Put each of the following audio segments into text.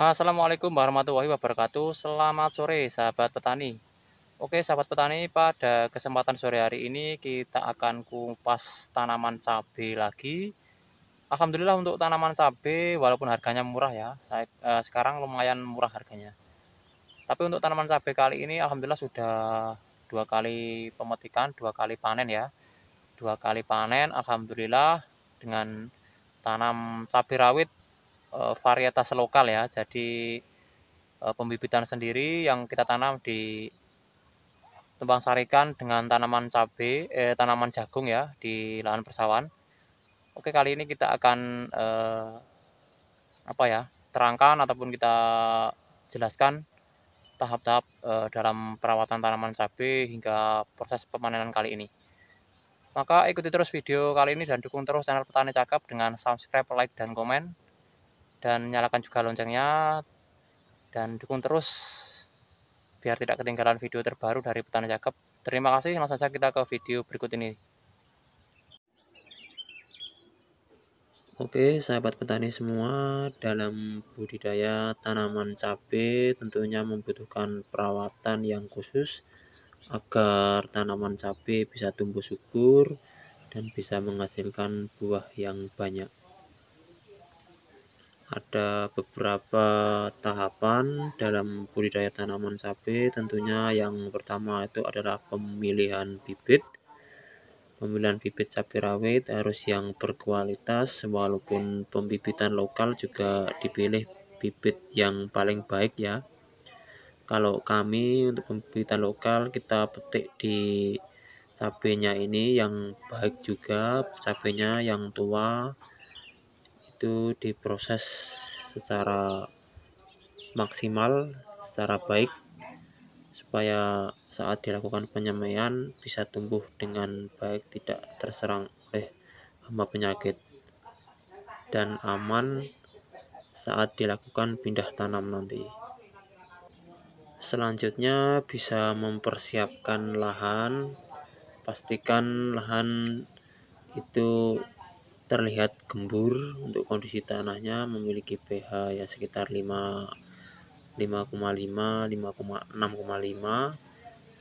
Assalamualaikum warahmatullahi wabarakatuh. Selamat sore, sahabat petani. Oke, sahabat petani, pada kesempatan sore hari ini kita akan kupas tanaman cabai lagi. Alhamdulillah untuk tanaman cabai, walaupun harganya murah ya, sekarang lumayan murah harganya. Tapi untuk tanaman cabai kali ini, alhamdulillah sudah 2 kali pemetikan, 2 kali panen ya. 2 kali panen, alhamdulillah dengan tanam cabai rawit varietas lokal ya. Jadi pembibitan sendiri yang kita tanam di Tumpang Sarikan dengan tanaman jagung ya di lahan persawahan. Oke, kali ini kita akan terangkan ataupun kita jelaskan tahap-tahap dalam perawatan tanaman cabai hingga proses pemanenan kali ini. Maka ikuti terus video kali ini dan dukung terus channel Petani Cakap dengan subscribe, like, dan komen. Dan nyalakan juga loncengnya dan dukung terus biar tidak ketinggalan video terbaru dari Petani Cakep. Terima kasih, langsung saja kita ke video berikut ini. Oke, sahabat petani semua, dalam budidaya tanaman cabai tentunya membutuhkan perawatan yang khusus agar tanaman cabai bisa tumbuh subur dan bisa menghasilkan buah yang banyak. Ada beberapa tahapan dalam budidaya tanaman cabai. Tentunya yang pertama itu adalah pemilihan bibit. Pemilihan bibit cabai rawit harus yang berkualitas, walaupun pembibitan lokal juga dipilih bibit yang paling baik ya. Kalau kami untuk pembibitan lokal kita petik di cabenya ini yang baik juga, cabenya yang tua itu diproses secara maksimal, secara baik supaya saat dilakukan penyemaian bisa tumbuh dengan baik, tidak terserang oleh hama penyakit dan aman saat dilakukan pindah tanam nanti. Selanjutnya bisa mempersiapkan lahan, pastikan lahan itu terlihat gembur untuk kondisi tanahnya memiliki pH ya sekitar 6,5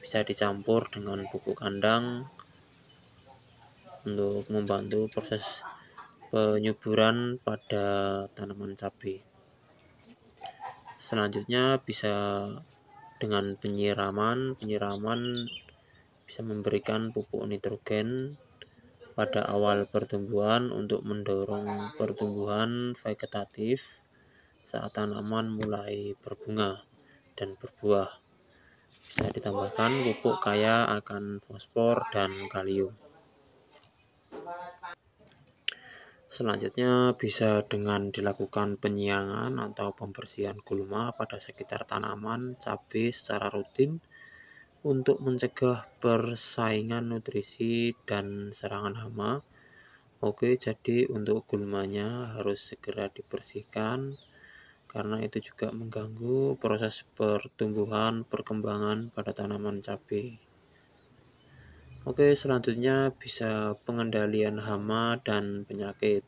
bisa dicampur dengan pupuk kandang untuk membantu proses penyuburan pada tanaman cabai. Selanjutnya bisa dengan penyiraman bisa memberikan pupuk nitrogen pada awal pertumbuhan untuk mendorong pertumbuhan vegetatif saat tanaman mulai berbunga dan berbuah. Bisa ditambahkan pupuk kaya akan fosfor dan kalium. Selanjutnya bisa dengan dilakukan penyiangan atau pembersihan gulma pada sekitar tanaman cabai secara rutin untuk mencegah persaingan nutrisi dan serangan hama. Oke, jadi untuk gulmanya harus segera dibersihkan karena itu juga mengganggu proses pertumbuhan perkembangan pada tanaman cabai. Oke, selanjutnya bisa pengendalian hama dan penyakit.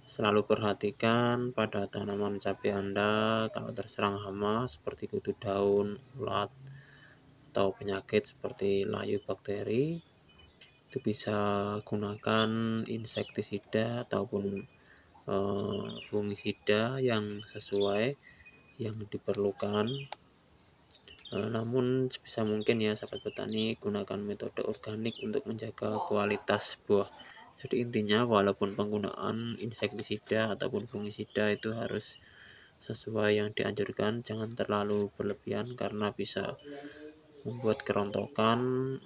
Selalu perhatikan pada tanaman cabai Anda kalau terserang hama seperti kutu daun, ulat, atau penyakit seperti layu bakteri. Itu bisa gunakan insektisida ataupun fungisida yang sesuai yang diperlukan. Namun sebisa mungkin ya sahabat petani, gunakan metode organik untuk menjaga kualitas buah. Jadi intinya walaupun penggunaan insektisida ataupun fungisida itu harus sesuai yang dianjurkan, jangan terlalu berlebihan karena bisa membuat kerontokan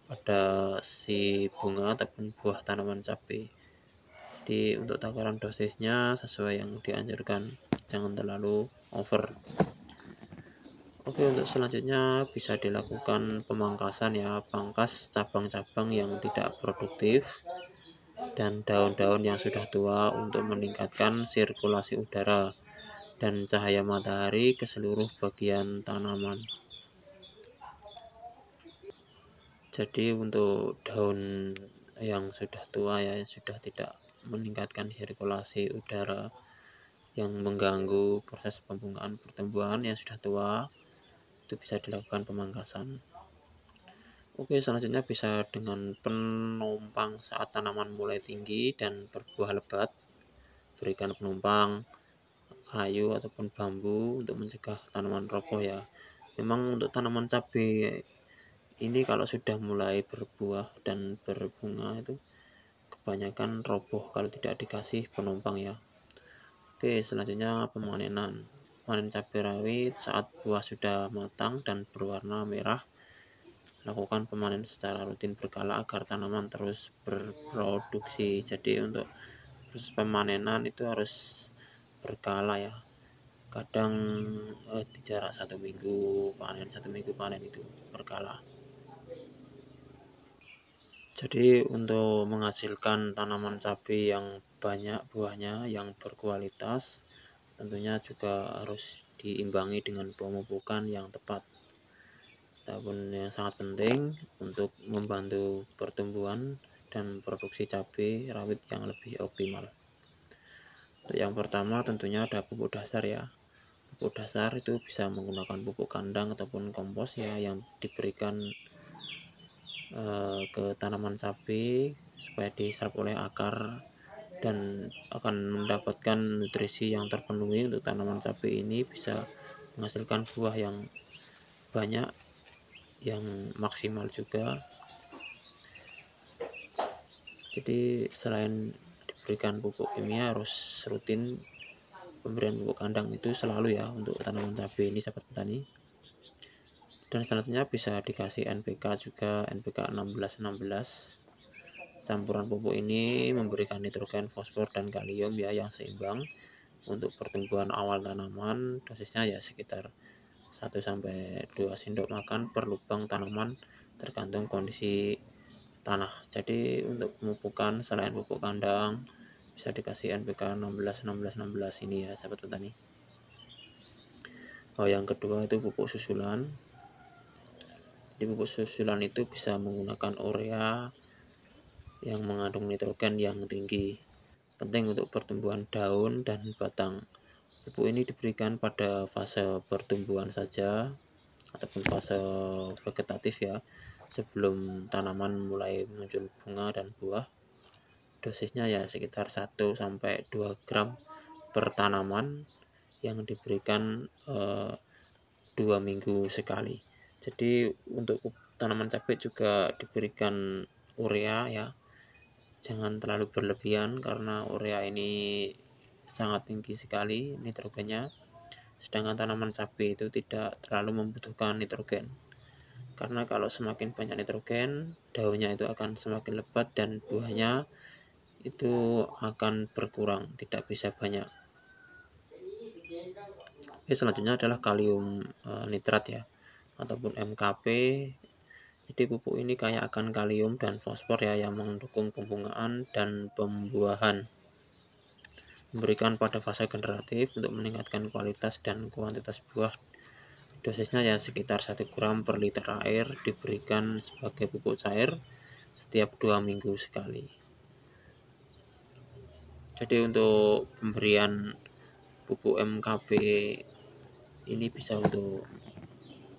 pada si bunga ataupun buah tanaman cabai. Jadi untuk takaran dosisnya sesuai yang dianjurkan, jangan terlalu over. Oke, untuk selanjutnya bisa dilakukan pemangkasan ya, pangkas cabang-cabang yang tidak produktif dan daun-daun yang sudah tua untuk meningkatkan sirkulasi udara dan cahaya matahari ke seluruh bagian tanaman. Jadi untuk daun yang sudah tua ya, yang sudah tidak meningkatkan sirkulasi udara, yang mengganggu proses pembungaan pertumbuhan yang sudah tua, itu bisa dilakukan pemangkasan. Oke, selanjutnya bisa dengan penumpang saat tanaman mulai tinggi dan berbuah lebat. Berikan penumpang kayu ataupun bambu untuk mencegah tanaman roboh ya. Memang untuk tanaman cabai ini kalau sudah mulai berbuah dan berbunga itu kebanyakan roboh kalau tidak dikasih penumpang ya. Oke, selanjutnya pemanenan. Panen cabai rawit saat buah sudah matang dan berwarna merah. Lakukan pemanen secara rutin berkala agar tanaman terus berproduksi. Jadi untuk proses pemanenan itu harus berkala ya. Kadang di jarak 1 minggu panen, 1 minggu panen, itu berkala. Jadi untuk menghasilkan tanaman cabai yang banyak buahnya, yang berkualitas, tentunya juga harus diimbangi dengan pemupukan yang tepat. Adapun yang sangat penting untuk membantu pertumbuhan dan produksi cabai rawit yang lebih optimal. Untuk yang pertama tentunya ada pupuk dasar ya. Pupuk dasar itu bisa menggunakan pupuk kandang ataupun kompos ya, yang diberikan ke tanaman cabai supaya diserap oleh akar dan akan mendapatkan nutrisi yang terpenuhi. Untuk tanaman cabai ini bisa menghasilkan buah yang banyak, yang maksimal juga. Jadi selain diberikan pupuk kimia, harus rutin pemberian pupuk kandang itu selalu ya untuk tanaman cabai ini sahabat petani. Dan selanjutnya bisa dikasih NPK juga, NPK 16-16. Campuran pupuk ini memberikan nitrogen, fosfor, dan kalium ya yang seimbang. Untuk pertumbuhan awal tanaman dosisnya ya sekitar 1-2 sendok makan per lubang tanaman tergantung kondisi tanah. Jadi untuk pemupukan selain pupuk kandang bisa dikasih NPK 16-16-16 ini ya sahabat petani. Yang kedua itu pupuk susulan. Di pupuk susulan itu bisa menggunakan urea yang mengandung nitrogen yang tinggi, penting untuk pertumbuhan daun dan batang. Pupuk ini diberikan pada fase pertumbuhan saja ataupun fase vegetatif ya, sebelum tanaman mulai muncul bunga dan buah. Dosisnya ya sekitar 1-2 gram per tanaman yang diberikan 2 minggu sekali. Jadi untuk tanaman cabai juga diberikan urea ya, jangan terlalu berlebihan karena urea ini sangat tinggi sekali nitrogennya, sedangkan tanaman cabai itu tidak terlalu membutuhkan nitrogen. Karena kalau semakin banyak nitrogen, daunnya itu akan semakin lebat dan buahnya itu akan berkurang, tidak bisa banyak. Selanjutnya adalah kalium nitrat ya, ataupun MKP. Jadi pupuk ini kaya akan kalium dan fosfor ya, yang mendukung pembungaan dan pembuahan. Memberikan pada fase generatif untuk meningkatkan kualitas dan kuantitas buah. Dosisnya ya sekitar 1 gram per liter air, diberikan sebagai pupuk cair setiap 2 minggu sekali. Jadi untuk pemberian pupuk MKP ini bisa untuk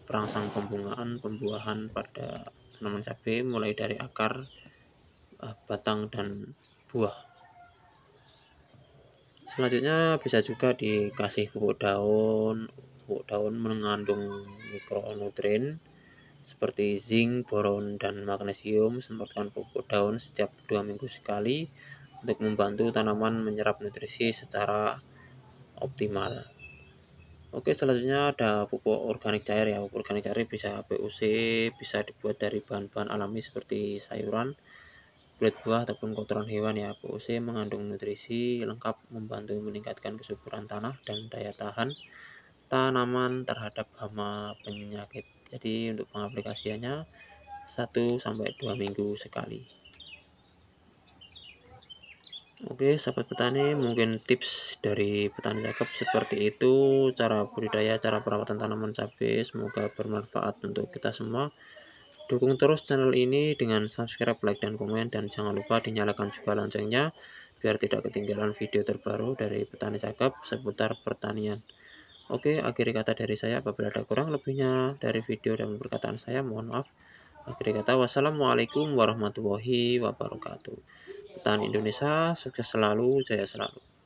perangsang pembungaan, pembuahan pada tanaman cabai mulai dari akar, batang, dan buah. Selanjutnya bisa juga dikasih pupuk daun. Pupuk daun mengandung mikronutrien seperti zinc, boron, dan magnesium. Semprotkan pupuk daun setiap 2 minggu sekali untuk membantu tanaman menyerap nutrisi secara optimal. Oke, selanjutnya ada pupuk organik cair ya. Pupuk organik cair bisa PUC, bisa dibuat dari bahan-bahan alami seperti sayuran, kulit buah, ataupun kotoran hewan ya. PUC mengandung nutrisi lengkap, membantu meningkatkan kesuburan tanah dan daya tahan tanaman terhadap hama penyakit. Jadi untuk pengaplikasiannya 1-2 minggu sekali. Oke sahabat petani, mungkin tips dari petani cakep seperti itu, cara budidaya, cara perawatan tanaman cabai. Semoga bermanfaat untuk kita semua. Dukung terus channel ini dengan subscribe, like, dan komen, dan jangan lupa dinyalakan juga loncengnya biar tidak ketinggalan video terbaru dari Petani Cakep seputar pertanian. Oke, akhiri kata dari saya. Apabila ada kurang lebihnya dari video dan perkataan saya, mohon maaf. Akhiri kata, wassalamualaikum warahmatullahi wabarakatuh. Petani Indonesia sukses selalu, jaya selalu.